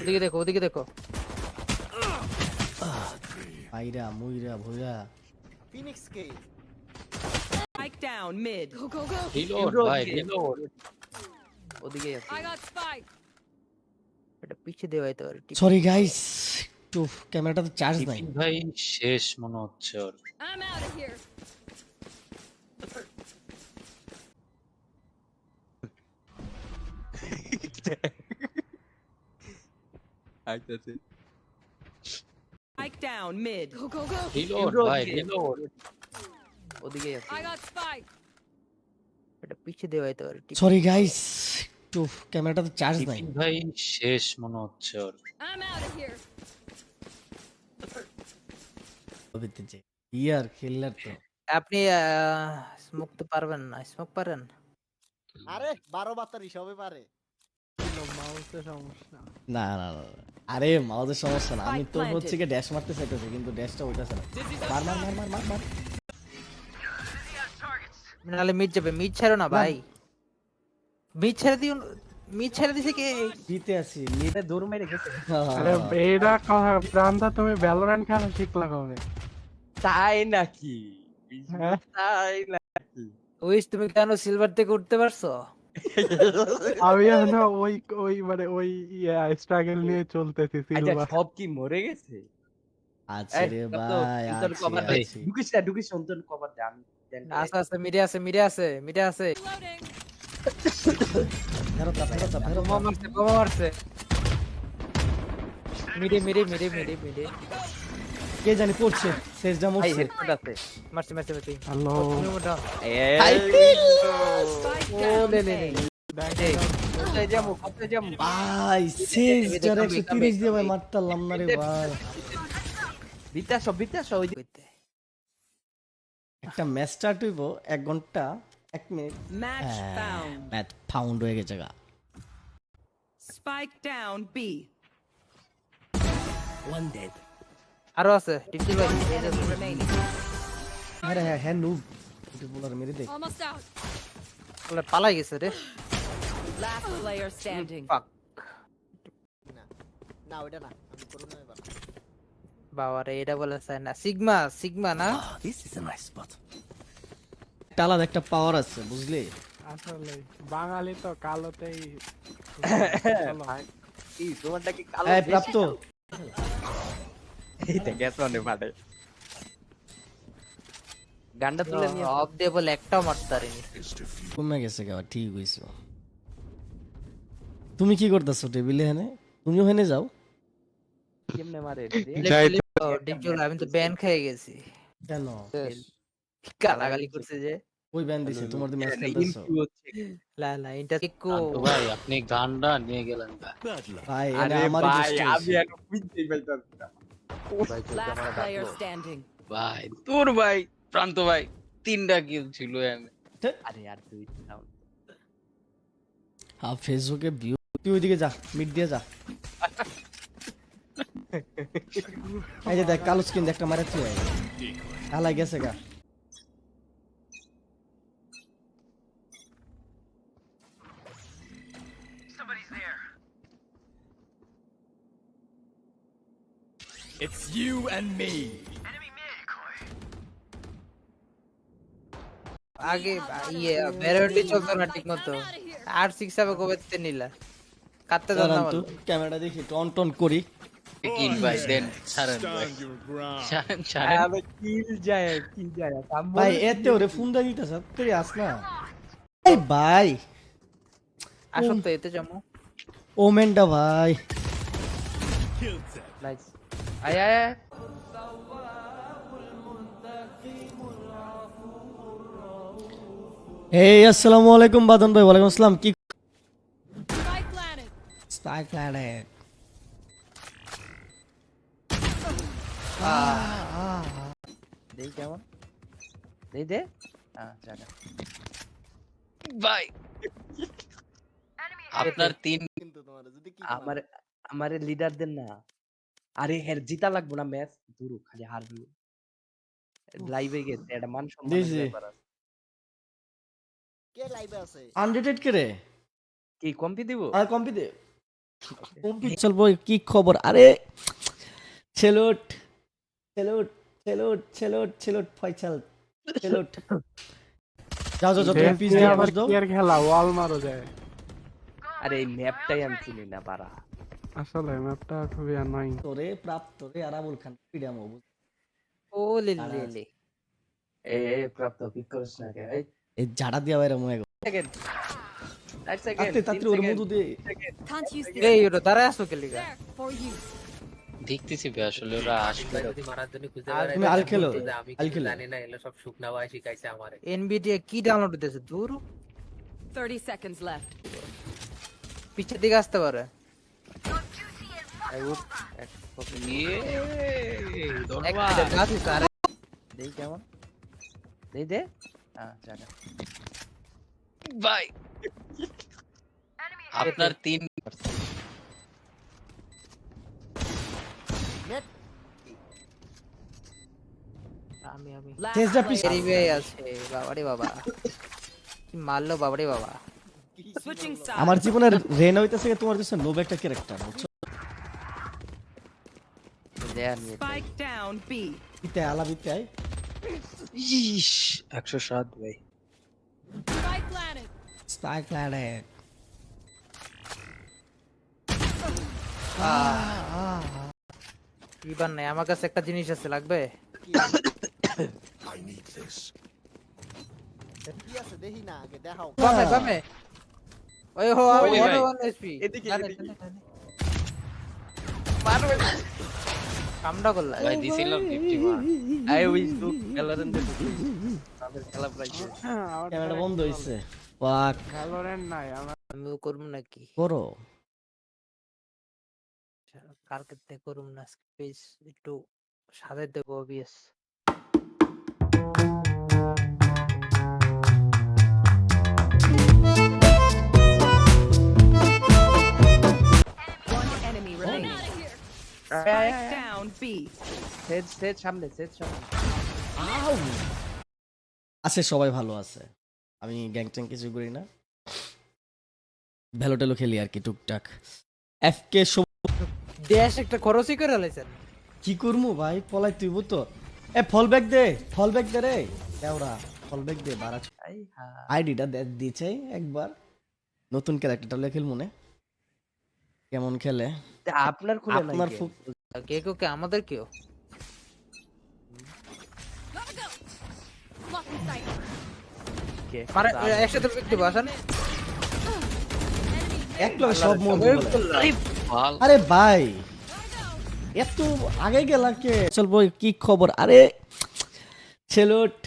ওদিকে দেখো, ওদিকে দেখো। আইরা মুইরা ভুইরা ফিনিক্স কে Spike down mid. Go, go, go. Reload ভাই রিলোড। ওদিকে আছে। I got spike. এটা পিছে দেওয়া হয়তো আর ঠিক। সরি গাইস একটু ক্যামেরাটাতে চার্জ নাই টিফিন ভাই শেষ মনে হচ্ছে ওর। I'm out of here. Spike down mid. Go, go, go. Reload ভাই রিলোড। ওদিকে আছে। I got spike. এটা পিছে দেওয়া হয়তো আর ঠিক। সরি গাইস একটু ক্যামেরাটাতে চার্জ নাই টিফিন ভাই শেষ মনে হচ্ছে ওর। I'm out of here. ইয়ার খেললার তো আপনি স্মোক তো পারবেন না, স্মোক পারেন? আরে 12 বাতারি সবে পারে না না না না। আরে মাউসের সমস্যা না, আমি তো হচ্ছে কি ড্যাশ মারতে চাইতেছি কিন্তু ড্যাশটা ওইটাছে না। মার মার মার মার মার মার নালে মিড যাবে, মিড ছাড়ো না ভাই। মিড ছেড়ে দিও, মিড ছেড়ে দিছে কে? দিতে আছি নিতে দৌড় মেরে গেছে। আরে এইটা কথা প্রান্তা তুমি ভ্যালোরেন্ট খেলা শিখলা কবে? তাই নাকি? হ্যাঁ? তাই না? ওইস তুমি কেন সিলভার থেকে উঠতে পারছো? আমি এখনো ওই ওই মানে ওই স্ট্রাগল নিয়ে চলতেছি আচ্ছা সিলভার। সব কি মরে গেছে? আছে রে ভাই আছে। ঢুকিস অন্তর কভার দে আমি আস্তে আস্তে মিডে আছে, মিডে আছে, মিডে আছে। Loading. ফেরত যা, ফেরত যা, ফেরত যা। বোমা মারছে, বোমা মারছে। মিডে মিডে মিডে মিডে মিডে। কে জানি পড়ছে শেষটা ভাই মরছে। হেডশট আছে। মারছে মারছে মারছে। হ্যালো তুমি মোটা। Spike ও down লে লে লে। mid. কোথায় যাবো কোথায় যাবো? ভাই শেষটার 130 দিয়ে ভাই মারতাম না রে ভাই। বিতাস ওই কইতে। একটা ম্যাচ স্টার্ট হইব 1 ঘন্টা 1 minute Match found. Match found হয়ে গেছে গা। Spike down B. আরো আছে টিপটিপ ভাই। Enemy remaining. আরে হ্যাঁ হ্যাঁ নুব এটা বলার মেরে দে। Almost out. বলে পালাই গেছে রে। Last player standing. ফাক। না না ওটা না আমি করব না এবার বাবা রে এটা বলে চাই না। সিগমা, সিগমা না? একটা আলাদা একটা পাওয়ার আছে বুঝলি? আসলে বাঙালি তো কালোতেই কি তোমারটা কি কালো? এই প্রাপ্ত এইটা গ্যাস অনে ফাটে। গান্ডা তুলে নিয়ে অফ দিয়ে বলে একটাও মারতে পারিনি। কমে গেছে গা, ঠিক হইছে। তুমি কি করতেছো টেবিলে? হেনে তুমিও হেনে যাও। কেমনে মারে? ডিপ জল আমি তো ব্যান খেয়ে গেছি। কেন গালাগালি করছে যে। ওই ব্যান্ড দিছে তোমার তো ম্যাচ খেলতেছো লা লা এটা কিকো। তো ভাই আপনি গানটা নিয়ে গেলেন গা। ভাই আরে এটা আমার ভাই আমি এখন বুঝতেই পাইতাছি না। Last player standing. ভাই তোর ভাই প্রান্ত ভাই 3টা কিল ছিল এনে। আরে আর তুই সাউন্ড হ্যাঁ ফেসবুকে ভিউ তুই ওইদিকে যা, মিড দিয়ে যা। এই যে দেখ কালো স্কিন একটা মারে তুই হালাই গেছে গা। আগে ইয়ে বেরোটি চলতো না ঠিক মতো। আর 6 হবে কবে তে নিলা? কাটতে দাও না দাঁড়ান তো বলো। ক্যামেরাটা দেখি টন টন করি। কিল ভাই দেন ছাড়েন ভাই। ছাড়েন। আরে কিল যায় ভাই এতে ওরে ফোন দা দিতেছ তুই আস না। এই ভাই আসো তো এতে যাবো। ওমেনটা ভাই নাইস আয় আয় আয়। এই আসসালামু আলাইকুম বাদন ভাই। ওয়ালাইকুম আসসালাম। কি Spike planted. স্পাইক লাড়ে দেই কেমন দেই দে জায়গা ভাই আপনার 3 কিন্তু তোমার যদি কি আমার আমারে লিডার দেন না। আরে হের জিতা লাগবো না ম্যাচ দূর খালি হারবি। লাইভে গেছে এটা মান সম্মান দিছি। ব্যাপার আছে। কে লাইভে আছে আনরেটেড কে রে? কি কম্পি দিব? আর কম্পি দে। চল বই কি খবর? আরে salute salute salute salute salute Faisal salute. যাও যাও যাও, তুমি দেশ পিস নিয়ে দিয়ে আবার বস দাও। কি আর খেলা, ওয়াল মারো যায়। আরে এই ম্যাপটাই আমি চিনি না বাড়া। আসলে ম্যাপটা খুবই অ্যানোয়িং। তোরে প্রাপ্ত রে আরাবুল খান ফ্রিডম ও ও লে লে লে এ প্রাপ্ত পিক করিস না কে। এই ঝাড়া দিয়া বাইরে মনে গো। সেকেন্ড 8 তাতে সেকেন্ড তাতে ওর মধু দে। Can't use this. এই ওটা দাঁড়ায় আসো কে লিগা? There, for you. দেখতেছি বে আসলে ওরা আসবে তুমি আল খেলো, আল খেলো। এনবিডিএ কি ডাউনলোড দিতেছে দূর 30 seconds left. পিছের দিকে আসতে পারে। ইয়ে এক ধন্যবাদ মিনিট গাছি স্যার। দেই কেমন দেই দে। হ্যাঁ জায়গা ভাই আপনার 3 আমি Last Change the player piece. এরিবে আছে বাবারে বাবা কি মারলো বাবারে বাবা। switching sides. আমার জীবনের রেন হইতেছে কি তোমার কাছে নোব একটা ক্যারেক্টার বুঝছো? দেয়া নিয়ে Spike down B. বিতে আলা বিতে আই ইস 107 ভাই Spike planted. স্টাইক লাড়ে। এবার নাই আমার কাছে একটা জিনিস আছে লাগবে। কি আছে দেখি না, আগে দেখাও। বামে বামে ওই হো ওই ভাই। 1 এসপি এদিকে, এদিকে। কামটা করলা ভাই দিছিলাম 50 মার আই উইশ টু এলারেন দে। আমাদের খেলা প্রায় শেষ। ক্যামেরা বন্ধ হইছে। পাক ভ্যালোরেন্ট নাই আমার। আমিও করবো নাকি করো। কালকে থেকে করুম না পেজ একটু সাজাই দেবো obvious. One enemy remaining. Out of here. Spike down B. সেজ সেজ সামনে সেজ সামনে। আছে সবাই ভালো আছে। আমি গ্যাং ট্যাং কিছু করি না, ভ্যালো টেলো খেলি আর কি টুকটাক। এফকে দেশ একটা খরচই করে লাইছেন। কি করমু ভাই, পলাই তুইব তো। এ ফল ব্যাক দে, ফল ব্যাক দে রে কেওড়া, ফল ব্যাক দে বাড়া। আই হ্যাঁ আইডিটা দিয়েছে একবার, নতুন ক্যারেক্টারটা লেখে মনে কেমন খেলে। আপনার খুলে নাই আপনার কে? ফুক কে কে আমাদের কেউ Gotta go. Lock in sight. কে? মানে একসাথে দেখতে বসেন এক লগে সব মন আরে ভাল আরে ভাই এত আগে গেলা কে? চল বই কি খবর? আরে salute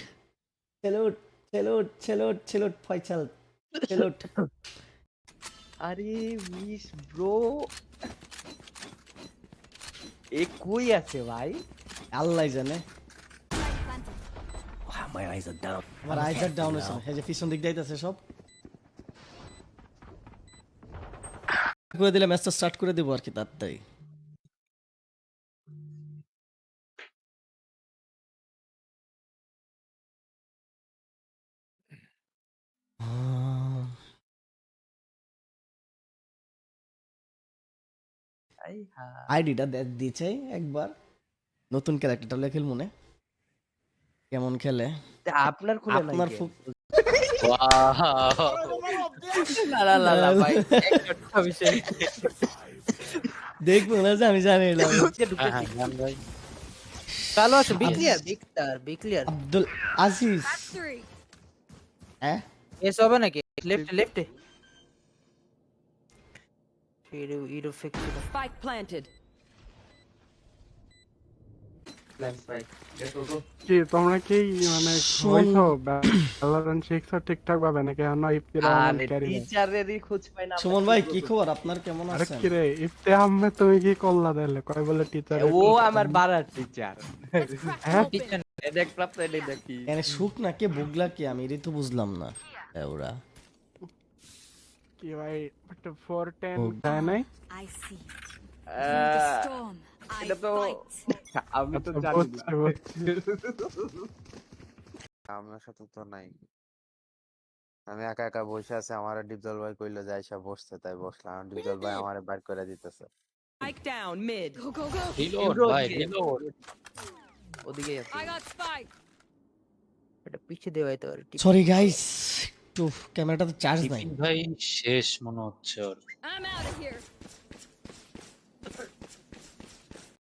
salute salute salute salute Faisal salute. আরে উইশ ব্রো এ কই আছে ভাই? আল্লাহ জানে। Spike planted. আমার আইজার ডাউন হয়েছে, এই যে পিছন দিক যাইতেছে সব করে দিলে ম্যাচটা স্টার্ট করে দেবো আর কি তাড়াতাড়ি। আই হ্যাঁ আইডিটা দিয়েছে একবার, নতুন ক্যারেক্টারটা লেখে মনে কেমন খেলে। আপনার খুলে নাই আপনার কে? ফুক ওয়াও লা লা লা লা ভাই একটা বিষয় দেখবো না যে আমি জানি না। হ্যাঁ জান ভাই ভালো আছে বিক্লিয়ার বিক্লিয়ার আব্দুল আজিজ That's 3. হ্যাঁ এস হবে নাকি লেফটে ইরো ফিক্স Spike planted. কি তোমরা কি মানে হইছো ভ্যালোরেন্ট শিখছো ঠিকঠাক ভাবে নাকি? না ইফতি রহমান আরে ক্যারি। টিচারেরই খোঁজ পাই না। সুমন ভাই কি খবর আপনার, কেমন আরে আছেন? কি রে ইফতি আহমেদ, তুমি কি করলা তাহলে? কয় বলে টিচার। ও আমার বাড়ার টিচার। Let's practice. দেখ প্রাপ্ত এটাই দেখি। এনে সুখ না কে বুগলা কি, আমি এটাই তো বুঝলাম না। ওরা কি ভাই 410 যায় নাই? I see. Through the storm, I এটা তো fight. আমি তো আচ্ছা, জানি না। বুঝছি। আমার সাথে তো নাই। আমি একা একা বসে আছি, আমার ডিপজল ভাই কইলো যে আইসা বসতে, তাই বসলাম। ডিপজল ভাই আমারে বাইর করে দিতেছে। Spike down mid. Go, go, go. Reload ভাই রিলোড। ওদিকে আছে I got spike. এটা পিছে দেওয়া হয়তো আর টিপ সরি গাইস, একটু ক্যামেরাটাতে চার্জ নাই। ভাই শেষ মনে হচ্ছে ওর। I'm out of here.